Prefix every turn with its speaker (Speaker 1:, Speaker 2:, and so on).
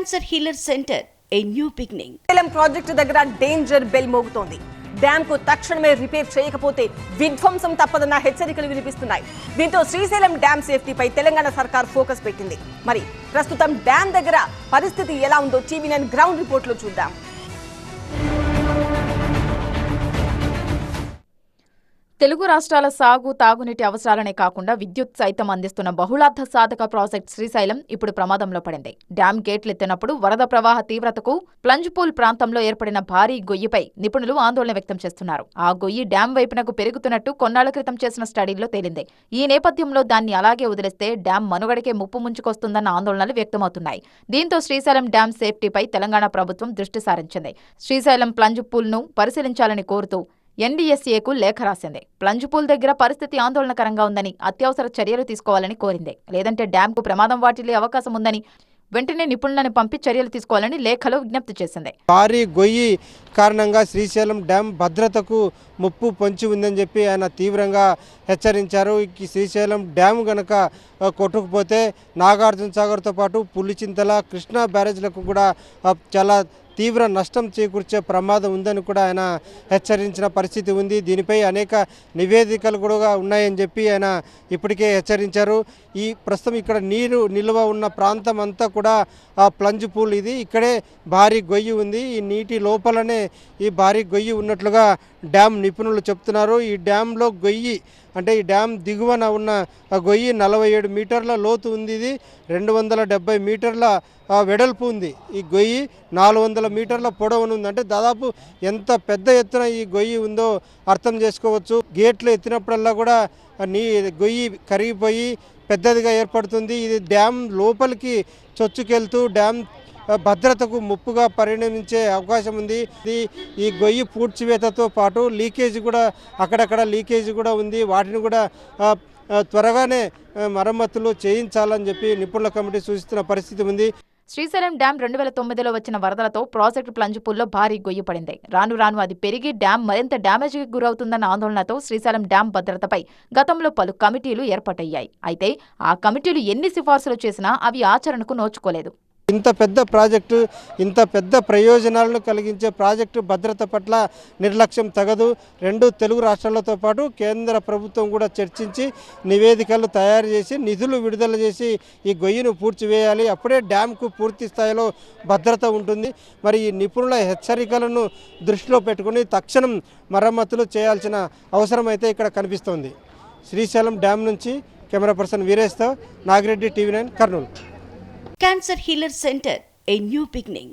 Speaker 1: Cancer healer centre a new beginning.
Speaker 2: Srisailam project దగ్గర danger bell మోగుతోంది. Dam కు తక్షణమే repair చేయకపోతే విధ్వంసం తప్పదన్న హెచ్చరికలు వినిపిస్తున్నాయి. దీంతో శ్రీశైలం డ్యామ్ సేఫ్టీపై తెలంగాణ సర్కార్ ఫోకస్ పెట్టింది. మరి ప్రస్తుతం డ్యామ్ దగ్గర పరిస్థితి ఎలా ఉందో TV9 గ్రౌండ్ రిపోర్ట్ లో చూద్దాం.
Speaker 3: తెలుగు రాష్ట్రాల సాగు తాగునీటి అవసరాలనే కాకుండా విద్యుత్ సైతం అందిస్తున్న బహుళార్థ సాధక ప్రాజెక్ట్ శ్రీశైలం ఇప్పుడు ప్రమాదంలో పడింది. డ్యాం గేట్లెత్తినప్పుడు వరద ప్రవాహ తీవ్రతకు ప్లంజ్ పూల్ ప్రాంతంలో ఏర్పడిన భారీ గొయ్యిపై నిపుణులు ఆందోళన వ్యక్తం చేస్తున్నారు. ఆ గొయ్యి డ్యాం వైపునకు పెరుగుతున్నట్టు కొన్నాళ్ల క్రితం చేసిన స్టడీల్లో తేలింది. ఈ నేపథ్యంలో దాన్ని అలాగే వదిలేస్తే డ్యాం మనుగడకే ముప్పు ముంచుకొస్తుందన్న ఆందోళనలు వ్యక్తమవుతున్నాయి. దీంతో శ్రీశైలం డ్యాం సేఫ్టీపై తెలంగాణ ప్రభుత్వం దృష్టి సారించింది. శ్రీశైలం ప్లంజ్ పూల్ను పరిశీలించాలని కోరుతూ NDSAకు లేఖ రాసింది. ప్లంజ్ పూల్ దగ్గర పరిస్థితి ఆందోళనకరంగా ఉందని, అత్యవసర చర్యలు తీసుకోవాలని కోరింది. లేదంటే డ్యాంకు ప్రమాదం వాటిల్లే అవకాశం ఉందని వెంటనే నిపుణులను పంపి చర్యలు తీసుకోవాలని లేఖలో విజ్ఞప్తి చేసింది.
Speaker 4: భారీ గొయ్యి కారణంగా శ్రీశైలం డ్యాం భద్రతకు ముప్పు పొంచి ఉందని చెప్పి ఆయన తీవ్రంగా హెచ్చరించారు. ఈ శ్రీశైలం డ్యాం గనక కొట్టుకుపోతే నాగార్జున సాగర్తో పాటు పులిచింతల, కృష్ణా బ్యారేజ్లకు కూడా చాలా తీవ్ర నష్టం చేకూర్చే ప్రమాదం ఉందని కూడా ఆయన హెచ్చరించిన పరిస్థితి ఉంది. దీనిపై అనేక నివేదికలు కూడా ఉన్నాయని చెప్పి ఆయన ఇప్పటికే హెచ్చరించారు. ఈ ప్రస్తుతం ఇక్కడ నీరు నిల్వ ఉన్న ప్రాంతం అంతా కూడా ప్లంజ్ పూల్ ఇది. ఇక్కడే భారీ గొయ్యి ఉంది. ఈ నీటి లోపలనే ఈ భారీ గొయ్యి ఉన్నట్లుగా డ్యాం నిపుణులు చెప్తున్నారు. ఈ డ్యాంలో గొయ్యి అంటే ఈ డ్యాం దిగువన ఉన్న గొయ్యి 47 మీటర్ల లోతు ఉంది. ఇది 270 మీటర్ల వెడల్పు ఉంది. ఈ గొయ్యి 400 మీటర్ల పొడవును ఉంది. అంటే దాదాపు ఎంత పెద్ద ఎత్తున ఈ గొయ్యి ఉందో అర్థం చేసుకోవచ్చు. గేట్లు ఎత్తినప్పుడల్లా కూడా గొయ్యి కరిగిపోయి పెద్దదిగా ఏర్పడుతుంది. ఇది డ్యాం లోపలికి చొచ్చుకెళ్తూ డ్యాం భద్రతకు ముప్పుగా పరిణమించే అవకాశం ఉంది. ఈ గొయ్యి పూడ్చివేతతో పాటు లీకేజ్ కూడా అక్కడక్కడ లీకేజ్ కూడా ఉంది. వాటిని కూడా త్వరగానే మరమ్మతులు చేయించాలని చెప్పి నిపుణుల కమిటీ సూచిస్తున్న పరిస్థితి ఉంది.
Speaker 3: శ్రీశైలం డ్యాం 2009లో వచ్చిన వరదలతో ప్రాజెక్టు ప్లంజ్ పూల్లో భారీ గొయ్యి పడింది. రాను రాను అది పెరిగి డ్యాం మరింత డ్యామేజ్కి గురవుతుందన్న ఆందోళనతో శ్రీశైలం డ్యాం భద్రతపై గతంలో పలు కమిటీలు ఏర్పాటయ్యాయి. అయితే ఆ కమిటీలు ఎన్ని సిఫార్సులు చేసినా అవి ఆచరణకు నోచుకోలేదు.
Speaker 4: ఇంత పెద్ద ప్రాజెక్టు, ఇంత పెద్ద ప్రయోజనాలను కలిగించే ప్రాజెక్టు భద్రత పట్ల నిర్లక్ష్యం తగదు. రెండు తెలుగు రాష్ట్రాలతో పాటు కేంద్ర ప్రభుత్వం కూడా చర్చించి నివేదికలు తయారు చేసి నిధులు విడుదల చేసి ఈ గొయ్యిను పూడ్చివేయాలి. అప్పుడే డ్యాంకు పూర్తి స్థాయిలో భద్రత ఉంటుంది. మరి ఈ నిపుణుల హెచ్చరికలను దృష్టిలో పెట్టుకుని తక్షణం మరమ్మతులు చేయాల్సిన అవసరం అయితే ఇక్కడ కనిపిస్తోంది. శ్రీశైలం డ్యాం నుంచి కెమెరా పర్సన్ వీరేష్తో Nagireddy, TV9 Kurnool.
Speaker 1: Cancer healer centre a new beginning.